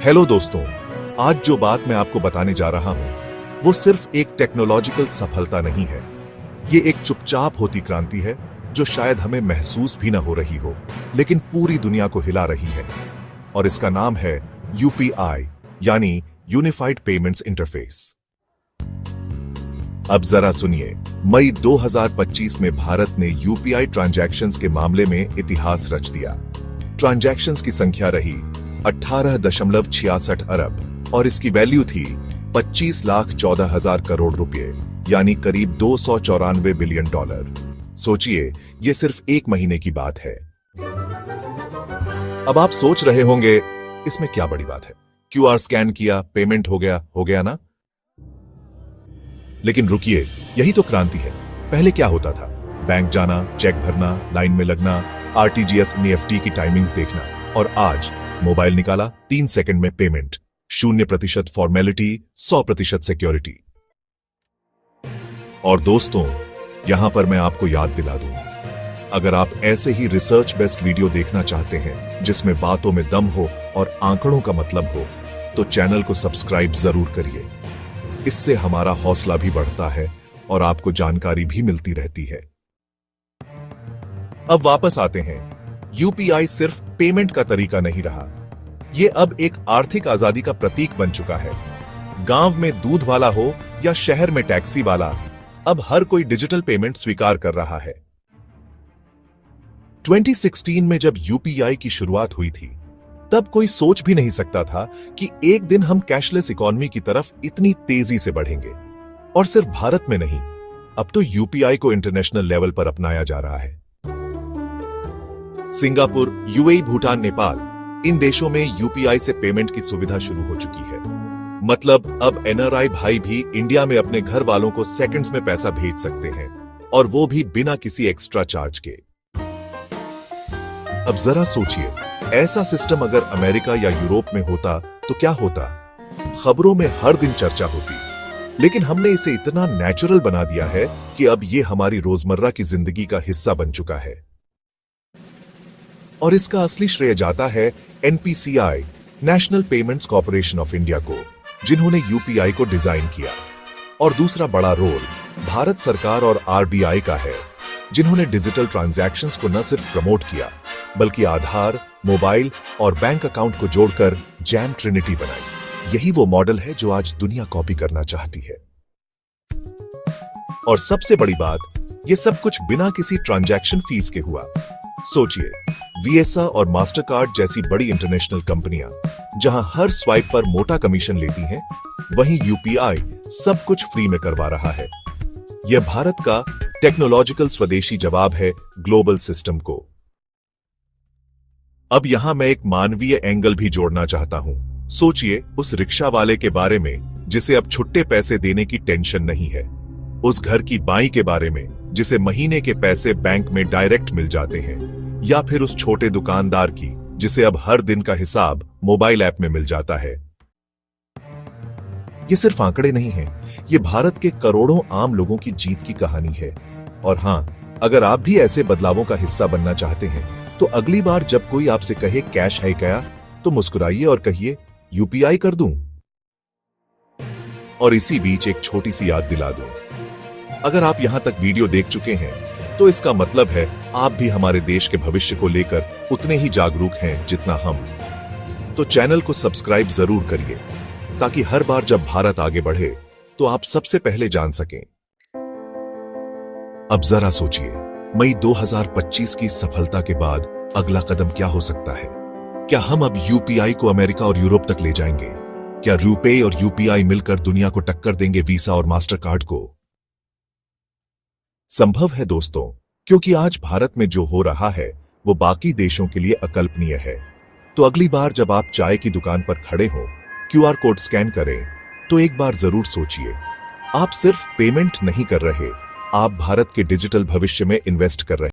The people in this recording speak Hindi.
हेलो दोस्तों, आज जो बात मैं आपको बताने जा रहा हूं वो सिर्फ एक टेक्नोलॉजिकल सफलता नहीं है। ये एक चुपचाप होती क्रांति है जो शायद हमें महसूस भी ना हो रही हो, लेकिन पूरी दुनिया को हिला रही है। और इसका नाम है यूपीआई, यानी यूनिफाइड पेमेंट्स इंटरफेस। अब जरा सुनिए, मई 2025 में भारत ने यूपीआई ट्रांजैक्शंस के मामले में इतिहास रच दिया। ट्रांजैक्शंस की संख्या रही 18.66 अरब और इसकी वैल्यू थी 25,14,000 करोड़ रुपए, यानी करीब $294 बिलियन। सोचिए, ये सिर्फ एक महीने की बात है। अब आप सोच रहे होंगे, इसमें क्या बड़ी बात है? क्यूआर स्कैन किया, पेमेंट हो गया ना? लेकिन रुकिए, यही तो क्रांति है। पहले क्या होता था? बैंक जाना, चेक भरना, लाइन में लगना, आरटीजीएस एनईएफटी की टाइमिंग्स देखना, और आज मोबाइल निकाला, 3 सेकंड में पेमेंट, 0% फॉर्मेलिटी, 100% सिक्योरिटी। और दोस्तों, यहां पर मैं आपको याद दिला दूं, अगर आप ऐसे ही रिसर्च बेस्ड वीडियो देखना चाहते हैं जिसमें बातों में दम हो और आंकड़ों का मतलब हो, तो चैनल को सब्सक्राइब जरूर करिए। इससे हमारा हौसला भी बढ़ता है और आपको जानकारी भी मिलती रहती है। अब वापस आते हैं। यूपीआई सिर्फ पेमेंट का तरीका नहीं रहा, यह अब एक आर्थिक आजादी का प्रतीक बन चुका है। गांव में दूध वाला हो या शहर में टैक्सी वाला, अब हर कोई डिजिटल पेमेंट स्वीकार कर रहा है। 2016 में जब यूपीआई की शुरुआत हुई थी, तब कोई सोच भी नहीं सकता था कि एक दिन हम कैशलेस इकोनॉमी की तरफ इतनी तेजी से बढ़ेंगे। और सिर्फ भारत में नहीं, अब तो यूपीआई को इंटरनेशनल लेवल पर अपनाया जा रहा है। सिंगापुर, यूएई, भूटान, नेपाल, इन देशों में यूपीआई से पेमेंट की सुविधा शुरू हो चुकी है। मतलब अब एनआरआई भाई भी इंडिया में अपने घर वालों को सेकंड्स में पैसा भेज सकते हैं, और वो भी बिना किसी एक्स्ट्रा चार्ज के। अब जरा सोचिए, ऐसा सिस्टम अगर अमेरिका या यूरोप में होता तो क्या होता? खबरों में हर दिन चर्चा होती। लेकिन हमने इसे इतना नेचुरल बना दिया है कि अब ये हमारी रोजमर्रा की जिंदगी का हिस्सा बन चुका है। और इसका असली श्रेय जाता है NPCI, national payments corporation of India को, जिन्होंने यूपीआई को डिजाइन किया। और दूसरा बड़ा रोल भारत सरकार और आरबीआई का है, जिन्होंने डिजिटल ट्रांजैक्शंस को न सिर्फ प्रमोट किया, बल्कि आधार, मोबाइल और बैंक अकाउंट को जोड़कर जैम ट्रिनिटी बनाई। यही वो मॉडल है जो आज दुनिया कॉपी करना चाहती है। और सबसे बड़ी बात, ये सब कुछ बिना किसी ट्रांजैक्शन फीस के हुआ। सोचिए, वीएसा और मास्टरकार्ड जैसी बड़ी इंटरनेशनल कंपनियां जहां हर स्वाइप पर मोटा कमीशन लेती हैं, वहीं यूपीआई सब कुछ फ्री में करवा रहा है। यह भारत का टेक्नोलॉजिकल स्वदेशी जवाब है ग्लोबल सिस्टम को। अब यहां मैं एक मानवीय एंगल भी जोड़ना चाहता हूं। सोचिए उस रिक्शा वाले के बारे में जिसे अब छुट्टे पैसे देने की टेंशन नहीं है, उस घर की बाई के बारे में जिसे महीने के पैसे बैंक में डायरेक्ट मिल जाते हैं, या फिर उस छोटे दुकानदार की जिसे अब हर दिन का हिसाब मोबाइल ऐप में मिल जाता है। ये सिर्फ आंकड़े नहीं हैं, ये भारत के करोड़ों आम लोगों की जीत की कहानी है। और हां, अगर आप भी ऐसे बदलावों का हिस्सा बनना चाहते हैं, तो अगली बार जब कोई आपसे कहे कैश है क्या, तो मुस्कुराइए और कहिए यूपीआई कर दूं। और इसी बीच एक छोटी सी याद दिला दूं, अगर आप यहां तक वीडियो देख चुके हैं, तो इसका मतलब है आप भी हमारे देश के भविष्य को लेकर उतने ही जागरूक हैं जितना हम। तो चैनल को सब्सक्राइब जरूर करिए, ताकि हर बार जब भारत आगे बढ़े तो आप सबसे पहले जान सकें। अब जरा सोचिए, मई 2025 की सफलता के बाद अगला कदम क्या हो सकता है? क्या हम अब यूपीआई को अमेरिका और यूरोप तक ले जाएंगे? क्या रूपे और यूपीआई मिलकर दुनिया को टक्कर देंगे वीसा और मास्टरकार्ड को? संभव है दोस्तों, क्योंकि आज भारत में जो हो रहा है वो बाकी देशों के लिए अकल्पनीय है। तो अगली बार जब आप चाय की दुकान पर खड़े हो, क्यूआर कोड स्कैन करें, तो एक बार जरूर सोचिए, आप सिर्फ पेमेंट नहीं कर रहे, आप भारत के डिजिटल भविष्य में इन्वेस्ट कर रहे हैं।